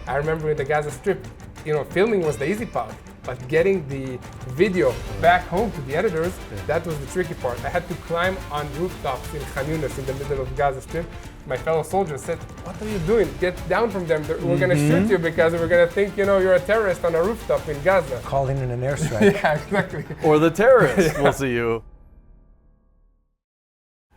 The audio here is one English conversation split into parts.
I remember in the Gaza Strip, filming was the easy part, but getting the video back home to the editors, that was the tricky part. I had to climb on rooftops in Khan Yunis in the middle of Gaza Strip. My fellow soldiers said, "What are you doing? Get down from them. We're going to shoot you because we're going to think, you're a terrorist on a rooftop in Gaza." Calling in an airstrike. Yeah, exactly. Or the terrorists. We'll see you.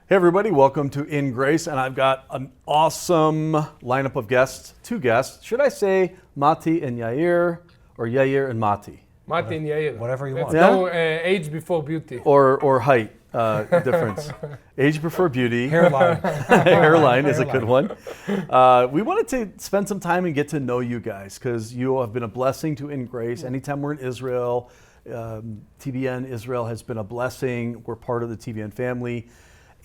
Hey everybody, welcome to InGrace, and I've got an awesome lineup of guests, two guests. Should I say Mati and Yair, or Yair and Mati? Mati and Yair. Whatever you want. No age before beauty. Or height difference. Age before beauty. Hairline. Hairline is a good one. We wanted to spend some time and get to know you guys because you have been a blessing to InGrace. Anytime we're in Israel, TBN Israel has been a blessing. We're part of the TBN family.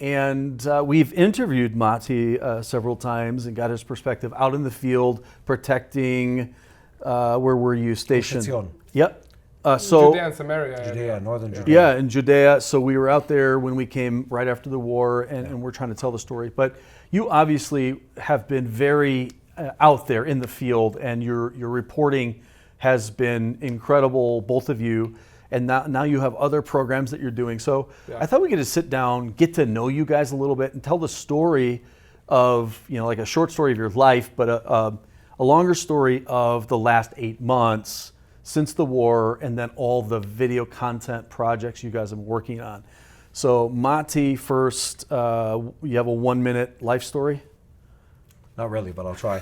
And we've interviewed Mati several times and got his perspective out in the field, protecting, where were you stationed? Yep. Judea and Samaria. Judea, northern Judea. Yeah, in Judea. So we were out there when we came right after the war, and we're trying to tell the story. But you obviously have been very out there in the field, and your reporting has been incredible, both of you. And now you have other programs that you're doing. So I thought we could just sit down, get to know you guys a little bit, and tell the story of, like a short story of your life, but a longer story of the last 8 months since the war, and then all the video content projects you guys have been working on. So Mati, first, you have a 1-minute life story? Not really, but I'll try.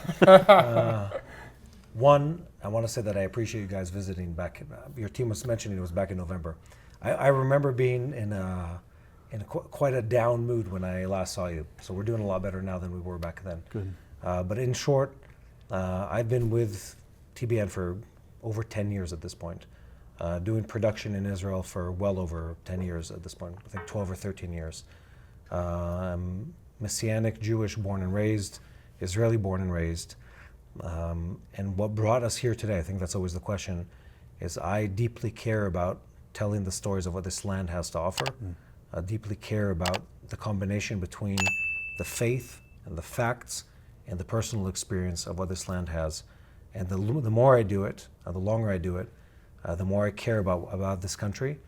One, I want to say that I appreciate you guys visiting back. Your team was mentioning it was back in November. I remember being in quite a down mood when I last saw you. So we're doing a lot better now than we were back then. Good. But in short, I've been with TBN for over 10 years at this point, doing production in Israel for well over 10 years at this point. I think 12 or 13 years. I'm Messianic, Jewish, born and raised, Israeli, born and raised. And what brought us here today, I think that's always the question, is I deeply care about telling the stories of what this land has to offer. I deeply care about the combination between the faith and the facts and the personal experience of what this land has. And the more I do it, the longer I do it, the more I care about this country.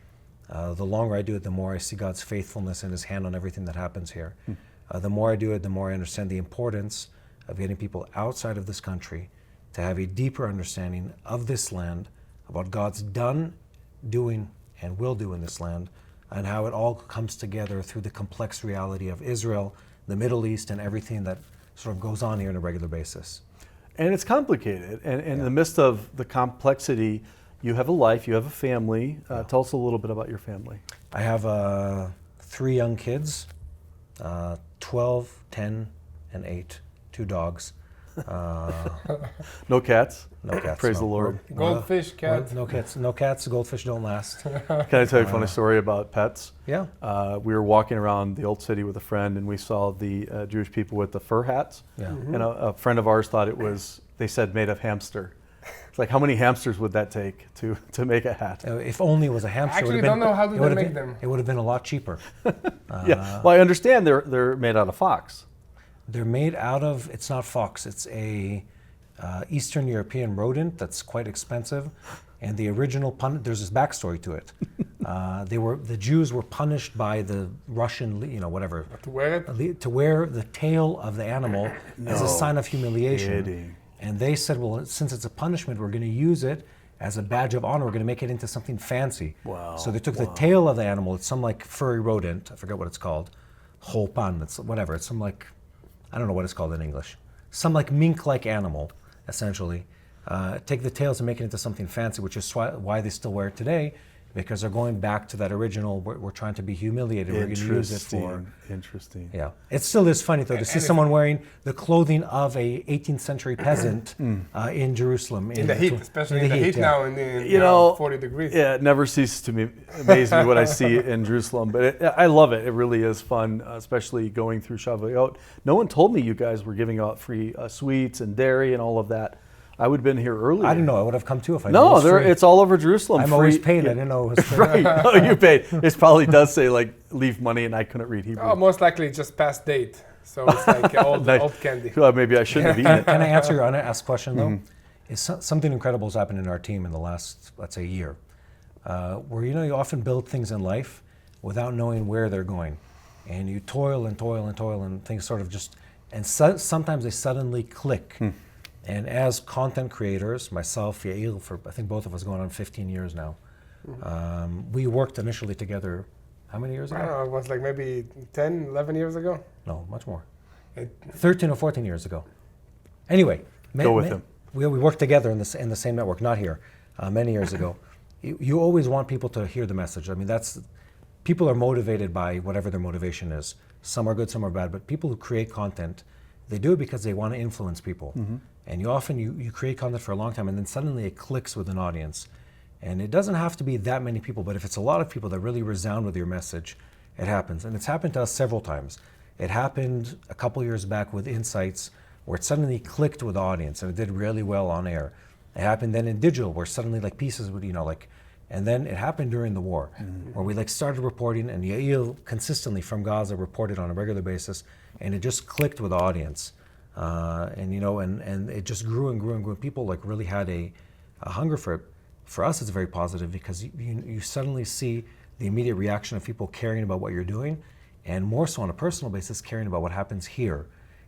The longer I do it, the more I see God's faithfulness and His hand on everything that happens here. The more I do it, the more I understand the importance of getting people outside of this country to have a deeper understanding of this land, of what God's done, doing, and will do in this land, and how it all comes together through the complex reality of Israel, the Middle East, and everything that sort of goes on here on a regular basis. And it's complicated. And in the midst of the complexity, you have a life, you have a family. Tell us a little bit about your family. I have 3 young kids, 12, 10, and 8. 2 dogs. No cats? No cats. Praise no. the Lord. Goldfish, cats. No cats. No cats. Goldfish don't last. Can I tell you a funny story about pets? Yeah. We were walking around the old city with a friend, and we saw the Jewish people with the fur hats. Yeah. And a friend of ours thought it was, they said, made of hamster. It's like, how many hamsters would that take to make a hat? If only it was a hamster. I actually don't know how do they make them. It would have been a lot cheaper. Yeah. Well, I understand they're made out of fox. They're made out of, it's not fox, it's a Eastern European rodent that's quite expensive. And the original there's this backstory to it. The Jews were punished by the Russian, whatever. To wear it? To wear the tail of the animal as a sign of humiliation. Kidding. And they said, well, since it's a punishment, we're going to use it as a badge of honor. We're going to make it into something fancy. Wow. So they took the tail of the animal. It's some like furry rodent. I forget what it's called. Chopan, it's whatever. It's some like, I don't know what it's called in English. Some like mink-like animal, essentially. Take the tails and make it into something fancy, which is why they still wear it today, because they're going back to that original, we're trying to be humiliated, we're going to use it for... Interesting. Yeah. It still is funny, though, to see someone wearing the clothing of a 18th century peasant in Jerusalem. In the heat, especially in the heat now, in 40 degrees. Yeah, it never ceases to amaze me what I see in Jerusalem, but I love it. It really is fun, especially going through Shavuot. No one told me you guys were giving out free sweets and dairy and all of that. I would have been here earlier. I didn't know. I would have come too if I knew. No, it's all over Jerusalem. I'm always paid. I didn't know it was free. Right. Oh, you paid. It probably does say like leave money, and I couldn't read Hebrew. Oh, most likely just past date. So it's like old candy. Well, maybe I shouldn't have eaten it. Can I answer your unasked question though? is something incredible has happened in our team in the last, let's say, year, where you often build things in life without knowing where they're going, and you toil and toil and toil, and things sort of just, and sometimes they suddenly click. And as content creators, myself, Yair, for I think both of us going on 15 years now, we worked initially together. How many years ago? I don't know, it was like maybe 10, 11 years ago. No, much more. 13 or 14 years ago. Anyway, Go with him. We worked together in the same network, not here, many years ago. You always want people to hear the message. I mean, people are motivated by whatever their motivation is. Some are good, some are bad, but people who create content, they do it because they want to influence people. And you create content for a long time, and then suddenly it clicks with an audience. And it doesn't have to be that many people, but if it's a lot of people that really resound with your message, it happens. And it's happened to us several times. It happened a couple years back with Insights, where it suddenly clicked with the audience, and it did really well on air. It happened then in digital, where suddenly pieces would, and then it happened during the war, where we started reporting, and Yair consistently from Gaza reported on a regular basis, and it just clicked with the audience. And it just grew and grew and grew. People really had a hunger for it. For us, it's very positive because you suddenly see the immediate reaction of people caring about what you're doing, and more so on a personal basis, caring about what happens here.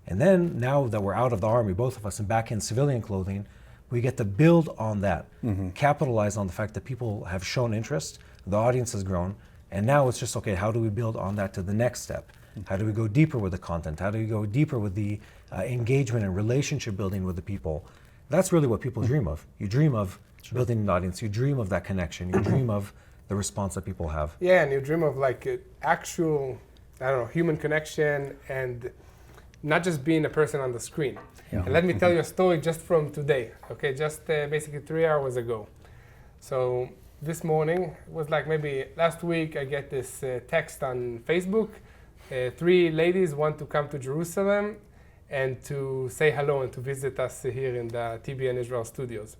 And then now that we're out of the army, both of us, and back in civilian clothing, we get to build on that, capitalize on the fact that people have shown interest, the audience has grown, and now it's just, okay, how do we build on that to the next step? How do we go deeper with the content? How do we go deeper with the engagement and relationship building with the people? That's really what people dream of. You dream of building an audience, you dream of that connection, you dream of the response that people have. Yeah, and you dream of actual, human connection, and not just being a person on the screen. Yeah. And let me tell you a story just from today, okay, just basically 3 hours ago. So this morning, it was maybe last week, I get this text on Facebook. 3 ladies want to come to Jerusalem and to say hello and to visit us here in the TBN Israel studios.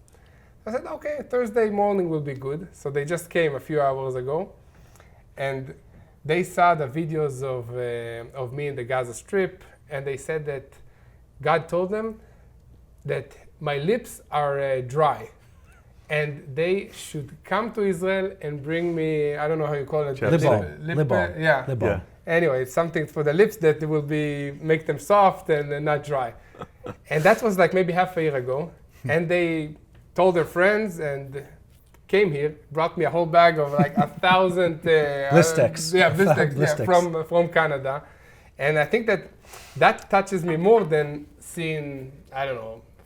I said, okay, Thursday morning will be good. So they just came a few hours ago, and they saw the videos of me in the Gaza Strip, and they said that God told them that my lips are dry, and they should come to Israel and bring me, I don't know how you call it. Lip balm. Yeah. Lip balm. Anyway, it's something for the lips that will make them soft and not dry. And that was maybe half a year ago, and they told their friends and came here, brought me a whole bag of 1,000 Blistex. Blistex, from Canada. And I think that touches me more than seeing,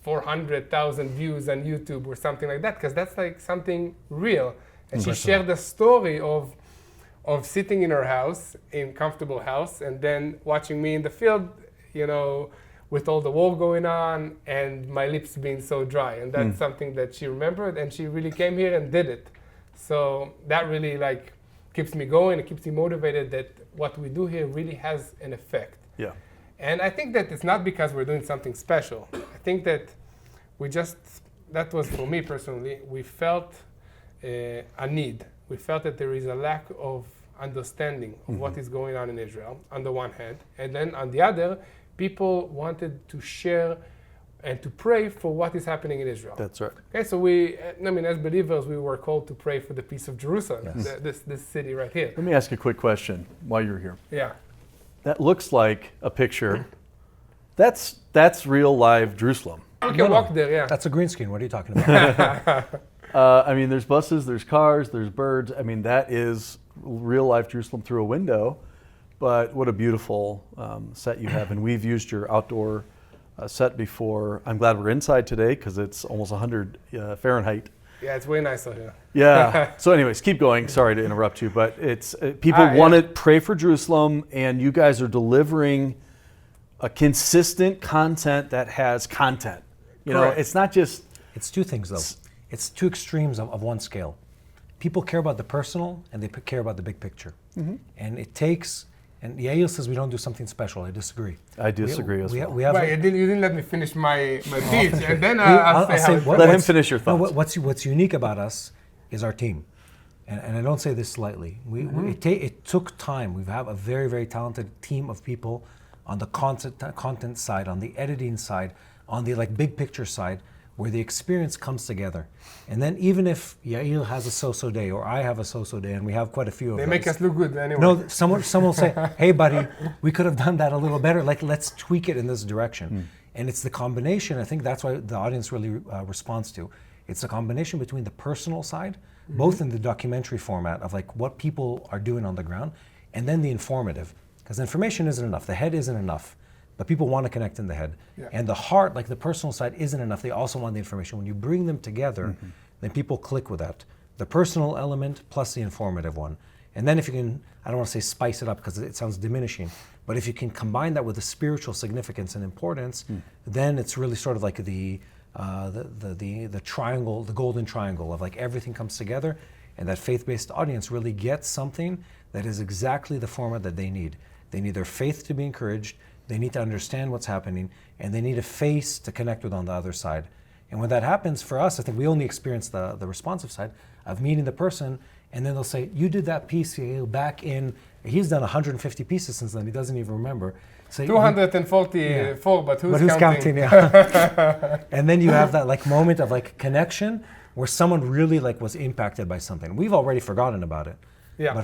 400,000 views on YouTube or something like that, because that's something real. And she shared the story of sitting in her house, in comfortable house, and then watching me in the field, with all the war going on and my lips being so dry. And that's something that she remembered, and she really came here and did it. So that really keeps me going, it keeps me motivated that what we do here really has an effect. Yeah. And I think that it's not because we're doing something special. I think that that was for me personally, we felt a need. We felt that there is a lack of understanding of what is going on in Israel, on the one hand. And then on the other, people wanted to share and to pray for what is happening in Israel. That's right. Okay, so as believers, we were called to pray for the peace of Jerusalem, this city right here. Let me ask you a quick question while you're here. Yeah. That looks like a picture. That's real live Jerusalem. We can walk there, yeah. That's a green screen. What are you talking about? There's buses, there's cars, there's birds. That is real life Jerusalem through a window. But what a beautiful set you have. And we've used your outdoor set before. I'm glad we're inside today because it's almost 100 Fahrenheit. Yeah, it's way nicer here. Yeah. So anyways, keep going. Sorry to interrupt you, but it's people want to pray for Jerusalem, and you guys are delivering a consistent content that has content. It's not just... It's two things, though. It's two extremes of one scale. People care about the personal, and they care about the big picture. And it takes... And Yair says we don't do something special. I disagree. I disagree as well. You didn't let me finish my speech, and then I'll say how. Let him finish your thoughts. No, what's unique about us is our team, and I don't say this slightly. It took time. We have a very, very talented team of people on the content side, on the editing side, on the big picture side. where the experience comes together. And then even if Yair has a so-so day or I have a so-so day, and we have quite a few of They those. make us look good anyway. No, someone will say, hey buddy, we could have done that a little better. Like, let's tweak it in this direction. And it's the combination, I think that's why the audience really responds to. It's a combination between the personal side, both in the documentary format of like what people are doing on the ground, and then the informative. Because information isn't enough, the head isn't enough, but people want to connect in the head. Yeah. And the heart, like the personal side, isn't enough, they also want the information. When you bring them together, then people click with that. The personal element plus the informative one. And then if you can, I don't want to say spice it up because it sounds diminishing, but if you can combine that with the spiritual significance and importance, then it's really sort of like the triangle, the golden triangle of like everything comes together, and that faith-based audience really gets something that is exactly the format that they need. They need their faith to be encouraged, they need to understand what's happening, and they need a face to connect with on the other side. And when that happens for us, I think we only experience the responsive side of meeting the person, and then they'll say, you did that piece back in, he's done 150 pieces since then, he doesn't even remember. Say, 244, but who's counting? Yeah. And then you have that like moment of like connection where someone really like was impacted by something. We've already forgotten about it. Yeah.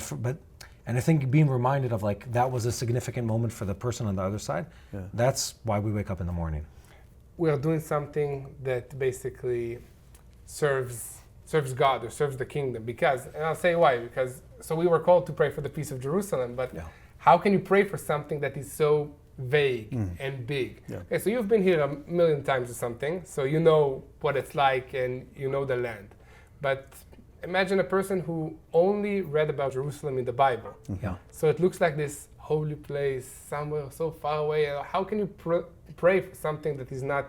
And I think being reminded of like that was a significant moment for the person on the other side, that's why we wake up in the morning. We are doing something that basically serves God or serves the kingdom. Because, and I'll say why, because so we were called to pray for the peace of Jerusalem, but how can you pray for something that is so vague and big? Yeah. Okay, so you've been here a million times or something, so you know what it's like and you know the land. But imagine a person who only read about Jerusalem in the Bible. Yeah. So it looks like this holy place somewhere so far away. How can you pray for something that is not,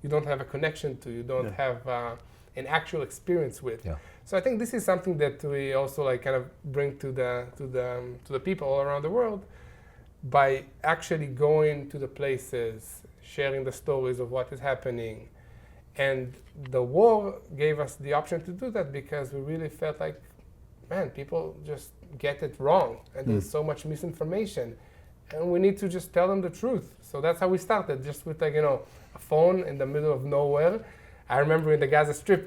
you don't have a connection to, you don't have an actual experience with? Yeah. So I think this is something that we also like kind of bring to the people all around the world by actually going to the places, sharing the stories of what is happening. And the war gave us the option to do that because we really felt like, man, people just get it wrong and there's so much misinformation and we need to just tell them the truth. So that's how we started, just with like, a phone in the middle of nowhere. I remember in the Gaza Strip,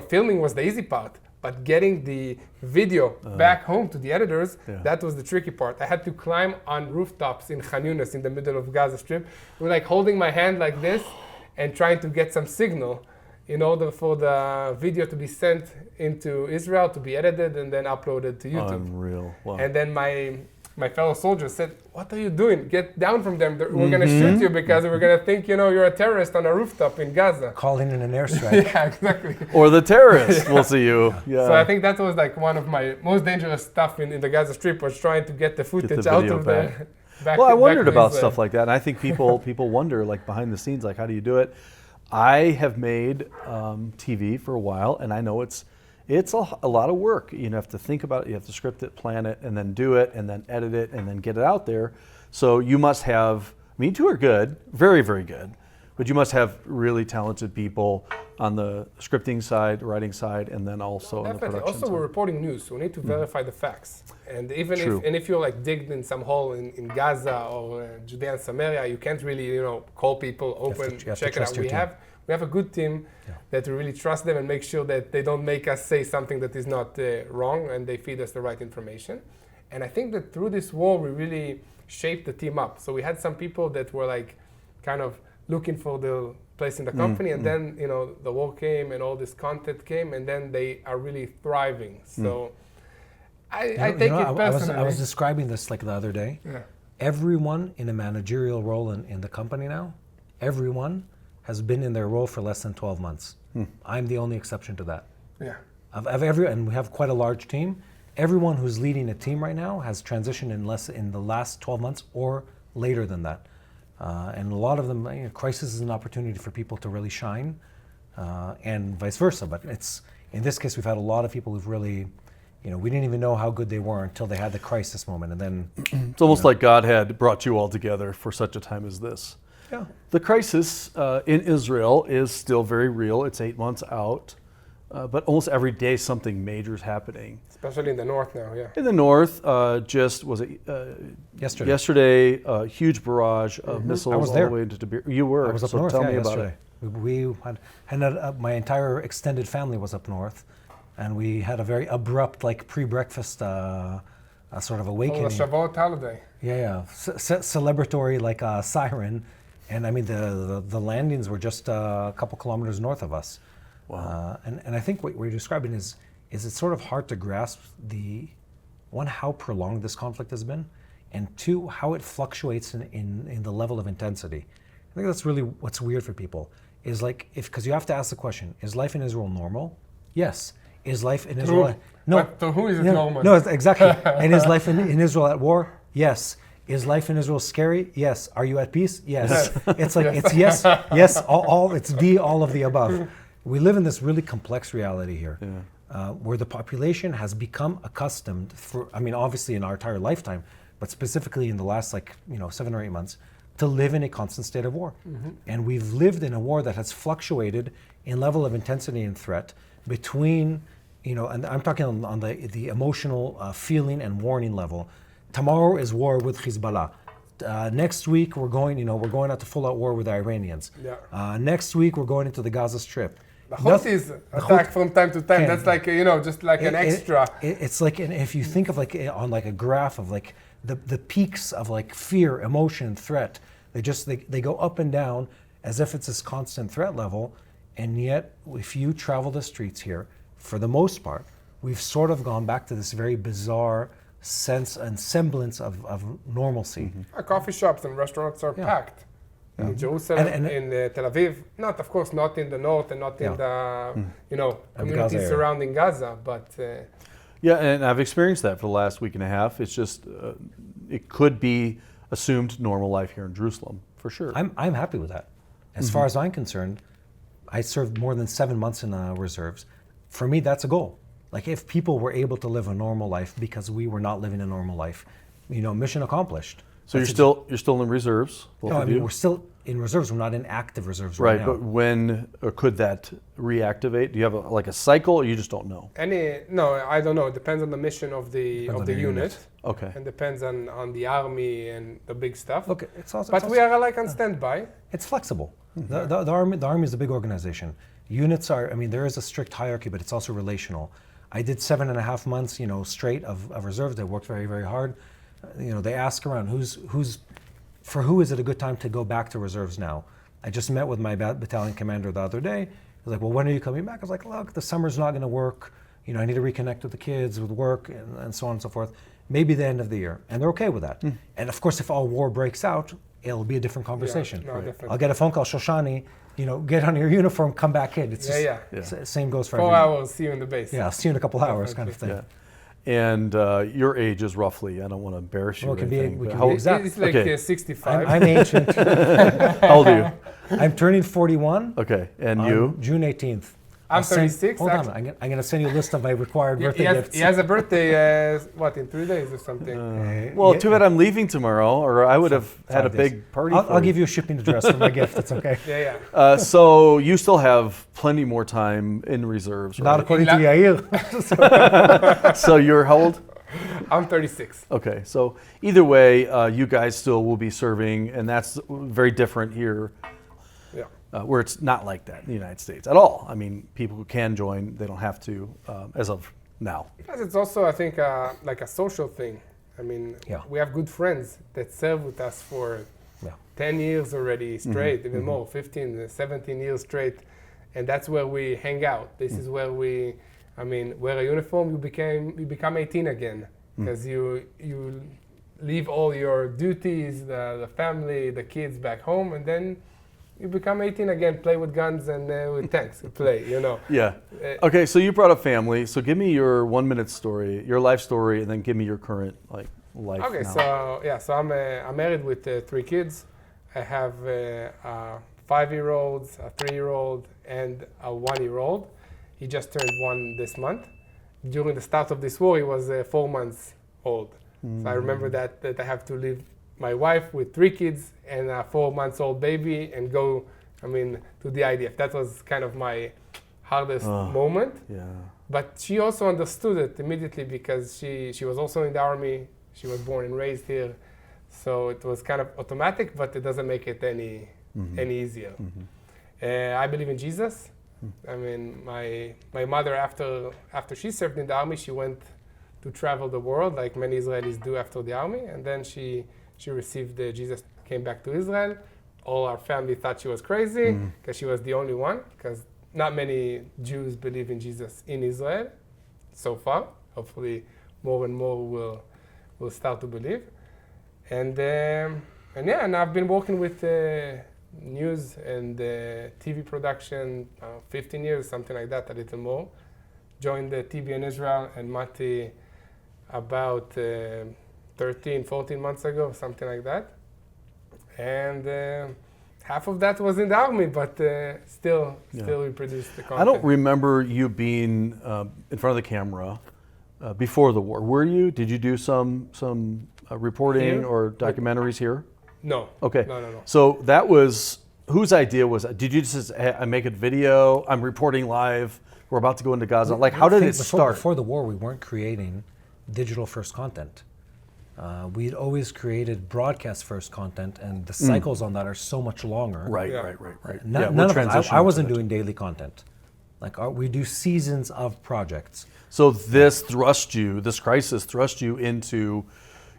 filming was the easy part, but getting the video back home to the editors, that was the tricky part. I had to climb on rooftops in Khan Yunis in the middle of Gaza Strip. We're like holding my hand like this and trying to get some signal in order for the video to be sent into Israel, to be edited and then uploaded to YouTube. Unreal. Wow. And then my fellow soldiers said, what are you doing? Get down from them. We're going to shoot you because we're going to think, you're a terrorist on a rooftop in Gaza. Calling in an airstrike. Yeah, exactly. Or the terrorist will see you. Yeah. So I think that was like one of my most dangerous stuff in the Gaza Strip, was trying to get the footage out of there. Well, I wondered about stuff like that, and I think people wonder, like behind the scenes, like how do you do it? I have made TV for a while, and I know it's a lot of work. You have to think about it, you have to script it, plan it, and then do it, and then edit it, and then get it out there. So you must have, Me Too are good, very, very good, but you must have really talented people on the scripting side, writing side, and then also on the production also, side. we're reporting news, so we need to verify the facts. And even if you're like digged in some hole in Gaza or Judea and Samaria, you can't really call people, open, check it out. We have a good team that we really trust them and make sure that they don't make us say something that is not wrong, and they feed us the right information. And I think that through this war, we really shaped the team up. So we had some people that were like kind of looking for the place in the company, and then the war came and all this content came, and then they are really thriving. So I take it personally. I was describing this like the other day. Yeah. Everyone in a managerial role in the company now, everyone has been in their role for less than 12 months. I'm the only exception to that. Yeah. And we have quite a large team. Everyone who's leading a team right now has transitioned in the last 12 months or later than that. And a lot of them, crisis is an opportunity for people to really shine, and vice versa. But in this case, we've had a lot of people who've really, we didn't even know how good they were until they had the crisis moment, and then it's almost like God had brought you all together for such a time as this. Yeah. The crisis in Israel is still very real. It's 8 months out, but almost every day something major is happening. Especially in the north now, yeah. In the north, just was it yesterday? A huge barrage of missiles all the way into Tiberias. You were. I was up so north, tell me about yesterday. it. We had my entire extended family was up north, and we had a very abrupt, like pre-breakfast sort of awakening. Oh, the Shavuot holiday. Yeah. Celebratory like siren, and I mean the landings were just a couple kilometers north of us. Wow. And I think what you're describing is it's sort of hard to grasp how prolonged this conflict has been, and two, how it fluctuates in the level of intensity. I think that's really what's weird for people, is like, because you have to ask the question, is life in Israel normal? Yes. Is life in Israel... No. But to who is it normal? No, exactly. And is life in Israel at war? Yes. Is life in Israel scary? Yes. Are you at peace? Yes. It's like, it's yes, all it's all of the above. We live in this really complex reality here, where the population has become accustomed, obviously in our entire lifetime, but specifically in the last 7 or 8 months, to live in a constant state of war. And we've lived in a war that has fluctuated in level of intensity and threat between, and I'm talking on the emotional feeling and warning level. Tomorrow is war with Hezbollah. Next week we're going into full-out war with the Iranians. Next week we're going into the Gaza Strip. The Houthis attack from time to time. That's like just like an extra. It's like, and if you think of on a graph of the peaks of fear, emotion, threat, they go up and down as if it's this constant threat level. And yet, if you travel the streets here, for the most part, we've sort of gone back to this very bizarre sense and semblance of normalcy. Coffee shops and restaurants are packed. In Jerusalem, in Tel Aviv, of course not in the north and not in the communities surrounding Gaza, but yeah, and I've experienced that for the last week and a half. It's just it could be assumed normal life here in Jerusalem for sure. I'm happy with that. As far as I'm concerned, I served more than 7 months in reserves. For me, that's a goal. Like, if people were able to live a normal life because we were not living a normal life, mission accomplished. So you're still in reserves? No, we're still in reserves. We're not in active reserves right now. Right, but when could that reactivate? Do you have a cycle, or you just don't know? No, I don't know. It depends on the mission of the unit. Okay. And depends on the army and the big stuff. Okay, we are on standby. It's flexible. The army is a big organization. Units are, there is a strict hierarchy, but it's also relational. I did 7.5 months, straight of reserves. They worked very, very hard. They ask around for who is it a good time to go back to reserves now? I just met with my battalion commander the other day. He was like, well, when are you coming back? I was like, look, the summer's not going to work. I need to reconnect with the kids, with work, and so on and so forth. Maybe the end of the year. And they're okay with that. And of course, if all war breaks out, it'll be a different conversation. Yeah, definitely. I'll get a phone call, Shoshani, get on your uniform, come back in. It's just, same goes for 4 hours, see you in the base. Yeah, I'll see you in a couple hours kind of thing. Yeah. And your age is roughly, I don't want to embarrass you or anything. It's like 65. I'm ancient. How old are you? I'm turning 41. Okay, and you? June 18th. I'm 36. Hold on, I'm going to send you a list of my required birthday gifts. He has a birthday, in 3 days or something? Well, too bad I'm leaving tomorrow, or I would have had a big party for you. I'll give you a shipping address for my gift, it's okay. Yeah. So you still have plenty more time in reserves, right? Not according to Yair. So you're how old? I'm 36. Okay, so either way, you guys still will be serving, and that's very different here. Where it's not like that in the United States at all. People who can join, they don't have to as of now. Because it's also, I think, like a social thing. We have good friends that serve with us for 10 years already straight, even more, 15, 17 years straight. And that's where we hang out. This is where we, wear a uniform, you become 18 again. Because you leave all your duties, the family, the kids back home, and then you become 18 again, play with guns and with tanks, play, Yeah. Okay, so you brought up family. So give me your 1 minute story, your life story, and then give me your current life Okay, now. so I'm married with 3 kids. I have 5-year-olds, a 3-year-old, and a 1-year-old. He just turned 1 this month. During the start of this war, he was 4 months old. So I remember that I have to leave my wife with 3 kids and a 4-month-old baby and go, to the IDF. That was kind of my hardest moment. Yeah. But she also understood it immediately because she was also in the army. She was born and raised here. So it was kind of automatic, but it doesn't make it any easier. I believe in Jesus. I mean, my mother, after she served in the army, she went to travel the world like many Israelis do after the army, and then she received Jesus, came back to Israel. All our family thought she was crazy because she was the only one, because not many Jews believe in Jesus in Israel so far. Hopefully more and more will start to believe. And I've been working with news and TV production 15 years, something like that, a little more. Joined the TBN Israel and Mati about 13, 14 months ago, something like that. And half of that was in the army, but still we produced the content. I don't remember you being in front of the camera before the war. Were you? Did you do some reporting Here? or documentaries here? No. Okay. No. So that was, whose idea was that? Did you just make a video? I'm reporting live. We're about to go into Gaza. Like, how did it start? Before the war, we weren't creating digital first content. We'd always created broadcast first content, and the cycles on that are so much longer. Right. None of us, I wasn't doing daily content. Like we do seasons of projects. So this crisis thrust you into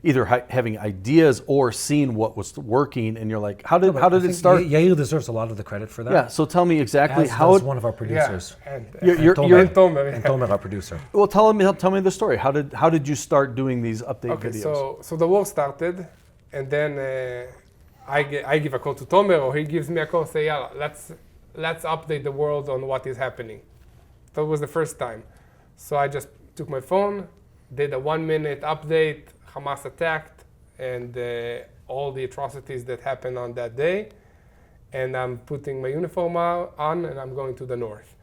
either having ideas or seeing what was working, and you're like, how did it start? Yair deserves a lot of the credit for that. Yeah. So tell me exactly how. As one of our producers. Yeah, and Tomer, our producer. Well, tell me the story. How did you start doing these update videos? So the war started, and then I give a call to Tomer, or he gives me a call, say, yeah, let's update the world on what is happening. That was the first time. So I just took my phone, did a 1-minute update. Hamas attacked, and all the atrocities that happened on that day. And I'm putting my uniform on, and I'm going to the north.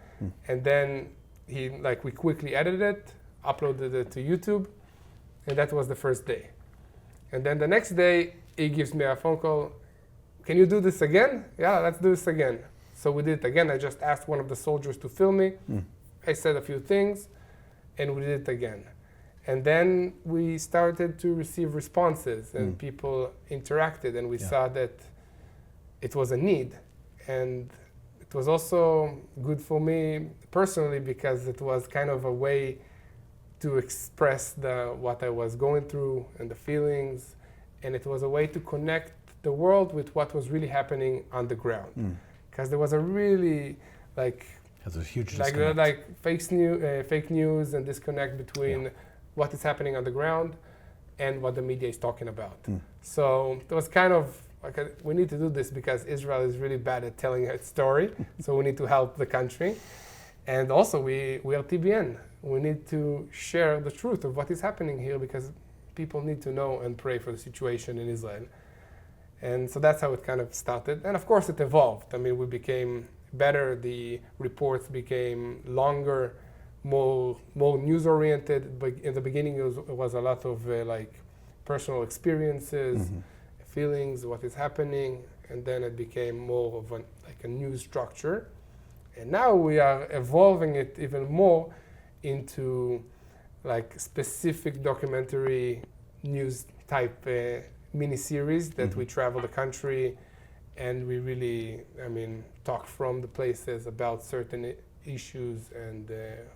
And then we quickly edited it, uploaded it to YouTube, and that was the first day. And then the next day, he gives me a phone call. Can you do this again? Yeah, let's do this again. So we did it again. I just asked one of the soldiers to film me. I said a few things, and we did it again. And then we started to receive responses, and people interacted, and we saw that it was a need. And it was also good for me personally, because it was kind of a way to express what I was going through and the feelings. And it was a way to connect the world with what was really happening on the ground. Because there was a really There's a huge disconnect. Fake news and disconnect between what is happening on the ground and what the media is talking about. So it was kind of we need to do this because Israel is really bad at telling its story. So we need to help the country. And also we are TBN. We need to share the truth of what is happening here, because people need to know and pray for the situation in Israel. And so that's how it kind of started. And of course it evolved. I mean, we became better. The reports became longer, more news-oriented. But in the beginning, it was a lot of personal experiences, feelings, what is happening, and then it became more of a news structure. And now we are evolving it even more into specific documentary news type mini-series that we travel the country, and we really, talk from the places about certain issues and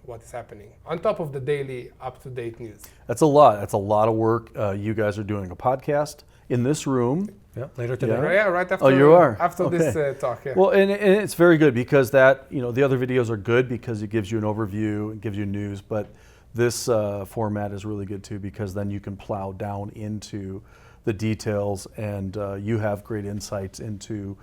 what is happening, on top of the daily up-to-date news. That's a lot. That's a lot of work. You guys are doing a podcast in this room. Yeah, later today. Right after. Oh, you are? After this talk, yeah. Well, and it's very good because that, the other videos are good because it gives you an overview, it gives you news, but this format is really good too, because then you can plow down into the details, and you have great insights into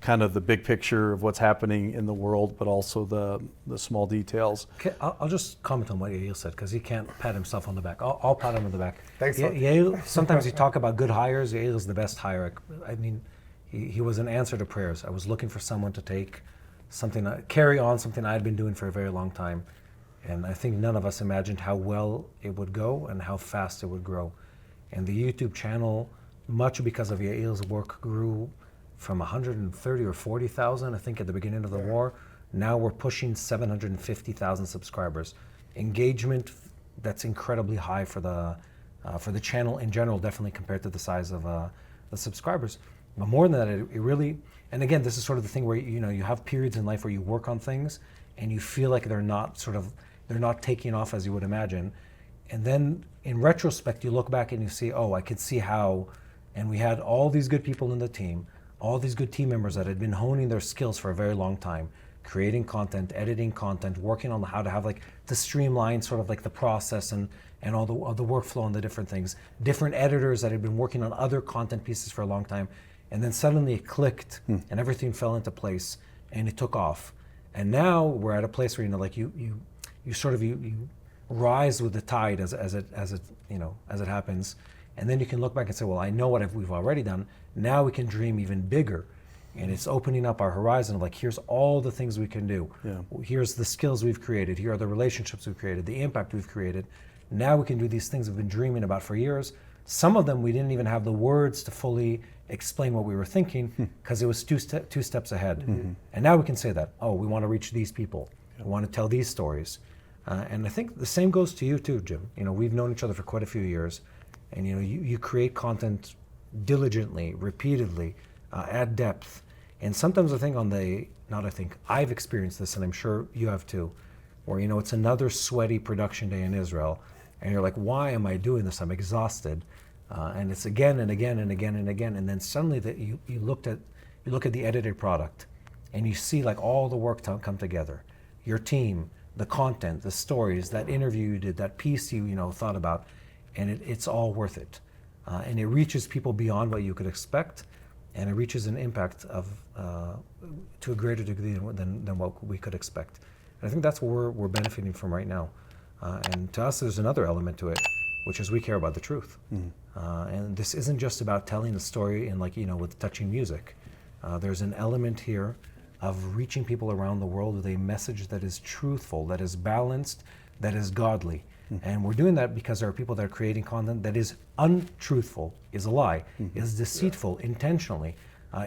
kind of the big picture of what's happening in the world, but also the small details. Okay, I'll just comment on what Yair said, because he can't pat himself on the back. I'll pat him on the back. Thanks. Yair, sometimes you talk about good hires. Yair is the best hire. He was an answer to prayers. I was looking for someone to take something, carry on something I had been doing for a very long time. And I think none of us imagined how well it would go and how fast it would grow. And the YouTube channel, much because of Yair's work, grew from 130 or 40,000, I think, at the beginning of the war. Now we're pushing 750,000 subscribers. Engagement that's incredibly high for the channel in general, definitely compared to the size of the subscribers. But more than that, it really, and again, this is sort of the thing where, you know, you have periods in life where you work on things and you feel like they're not taking off as you would imagine. And then in retrospect, you look back and you see, oh, I could see how, and we had all these good people in the team, all these good team members that had been honing their skills for a very long time, creating content, editing content, working on how to have like to streamline sort of like the process and all the workflow and the different things. Different editors that had been working on other content pieces for a long time. And then suddenly it clicked and everything fell into place and it took off. And now we're at a place where, you know, like you rise with the tide as it happens. And then you can look back and say, well, I know what we've already done. Now we can dream even bigger. And it's opening up our horizon of like, here's all the things we can do. Yeah. Here's the skills we've created. Here are the relationships we've created, the impact we've created. Now we can do these things we've been dreaming about for years. Some of them we didn't even have the words to fully explain what we were thinking because it was two steps ahead. Mm-hmm. And now we can say that, oh, we want to reach these people. We want to tell these stories. And I think the same goes to you too, Jim. You know, we've known each other for quite a few years. And you know, you create content diligently, repeatedly, at depth. And sometimes I've experienced this, and I'm sure you have too, where, you know, it's another sweaty production day in Israel, and you're like, why am I doing this? I'm exhausted. And it's again and again and again and again, and then suddenly that you look at the edited product, and you see like all the work come together. Your team, the content, the stories, that interview you did, that piece you thought about, and it's all worth it. And it reaches people beyond what you could expect, and it reaches an impact of to a greater degree than what we could expect. And I think that's what we're benefiting from right now. And to us, there's another element to it, which is we care about the truth. And this isn't just about telling a story in with touching music. There's an element here of reaching people around the world with a message that is truthful, that is balanced, that is godly. And we're doing that because there are people that are creating content that is untruthful, is a lie, is deceitful intentionally,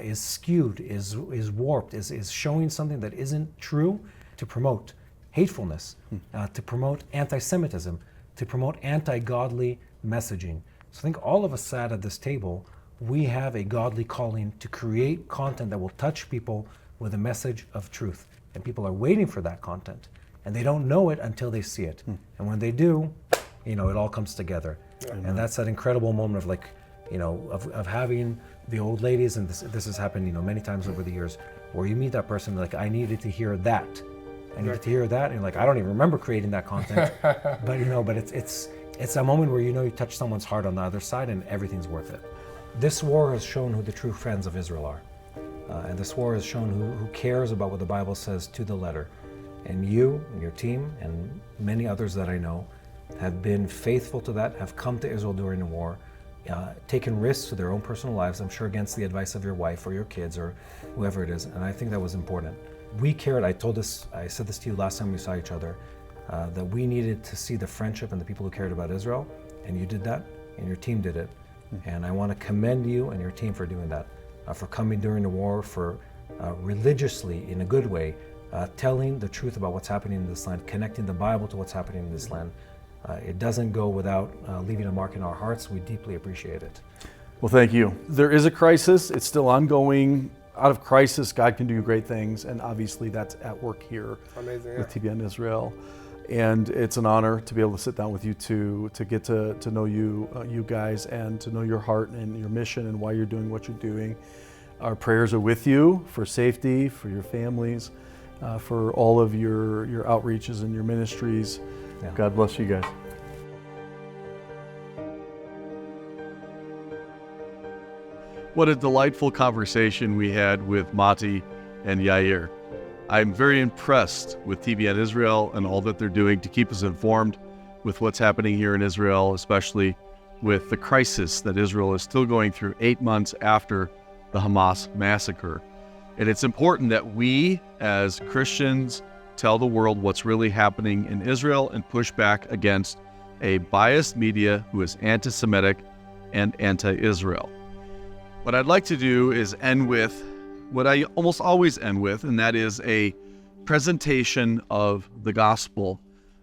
is skewed, is warped, is showing something that isn't true to promote hatefulness, to promote anti-Semitism, to promote anti-godly messaging. So I think all of us sat at this table, we have a godly calling to create content that will touch people with a message of truth. And people are waiting for that content. And they don't know it until they see it. And when they do, it all comes together. And that's that incredible moment of of having the old ladies, and this has happened many times over the years, where you meet that person like, I needed to hear that. I needed to hear that, and you're like, I don't even remember creating that content. but it's a moment where you touch someone's heart on the other side, and everything's worth it. This war has shown who the true friends of Israel are. And this war has shown who cares about what the Bible says to the letter. And you and your team and many others that I know have been faithful to that, have come to Israel during the war, taken risks to their own personal lives, I'm sure against the advice of your wife or your kids or whoever it is. And I think that was important. We cared, I said this to you last time we saw each other, that we needed to see the friendship and the people who cared about Israel, and you did that, and your team did it. And I want to commend you and your team for doing that, for coming during the war, for religiously, in a good way, telling the truth about what's happening in this land, connecting the Bible to what's happening in this land. It doesn't go without leaving a mark in our hearts. We deeply appreciate it. Well, thank you. There is a crisis. It's still ongoing. Out of crisis, God can do great things, and obviously that's at work here with TBN Israel. And it's an honor to be able to sit down with you two, to get to know you guys, and to know your heart and your mission and why you're doing what you're doing. Our prayers are with you for safety, for your families, for all of your outreaches and your ministries. Yeah. God bless you guys. What a delightful conversation we had with Mati and Yair. I'm very impressed with TBN Israel and all that they're doing to keep us informed with what's happening here in Israel, especially with the crisis that Israel is still going through 8 months after the Hamas massacre. And it's important that we, as Christians, tell the world what's really happening in Israel and push back against a biased media who is anti-Semitic and anti-Israel. What I'd like to do is end with what I almost always end with, and that is a presentation of the gospel.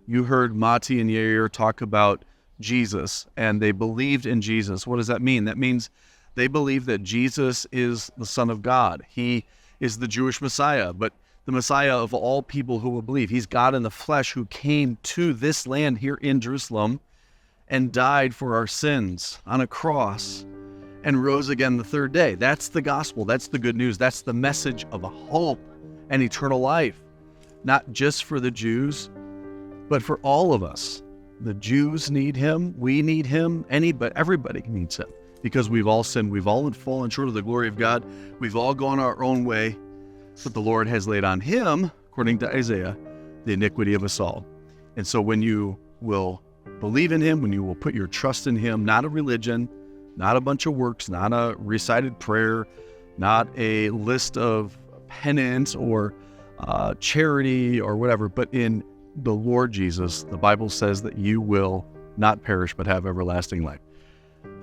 You heard Mati and Yair talk about Jesus, and they believed in Jesus. What does that mean? That means They believe that Jesus is the Son of God. He is the Jewish Messiah, but the Messiah of all people who will believe. He's God in the flesh who came to this land here in Jerusalem and died for our sins on a cross and rose again the third day. That's the gospel. That's the good news. That's the message of a hope and eternal life, not just for the Jews, but for all of us. The Jews need him. We need him. But everybody needs him, because we've all sinned. We've all fallen short of the glory of God. We've all gone our own way. But the Lord has laid on him, according to Isaiah, the iniquity of us all. And so when you will believe in him, when you will put your trust in him, not a religion, not a bunch of works, not a recited prayer, not a list of penance or charity or whatever, but in the Lord Jesus, the Bible says that you will not perish but have everlasting life.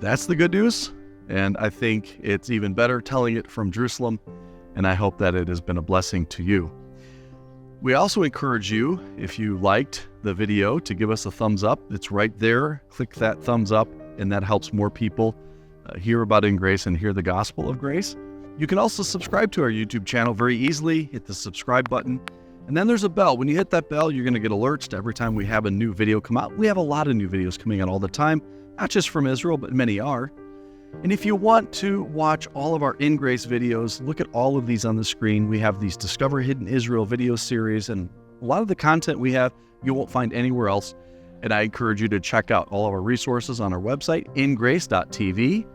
That's the good news, and I think it's even better telling it from Jerusalem, and I hope that it has been a blessing to you. We also encourage you, if you liked the video, to give us a thumbs up. It's right there. Click that thumbs up, and that helps more people hear about InGrace and hear the gospel of grace. You can also subscribe to our YouTube channel very easily. Hit the subscribe button, and then there's a bell. When you hit that bell, you're going to get alerts to every time we have a new video come out. We have a lot of new videos coming out all the time, not just from Israel, but many are. And if you want to watch all of our InGrace videos, look at all of these on the screen. We have these Discover Hidden Israel video series, and a lot of the content we have you won't find anywhere else. And I encourage you to check out all of our resources on our website, InGrace.tv,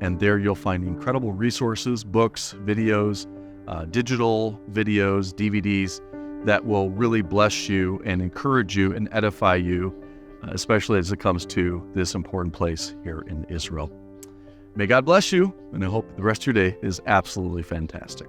and there you'll find incredible resources, books, videos, digital videos, DVDs that will really bless you and encourage you and edify you, especially as it comes to this important place here in Israel. May God bless you, and I hope the rest of your day is absolutely fantastic.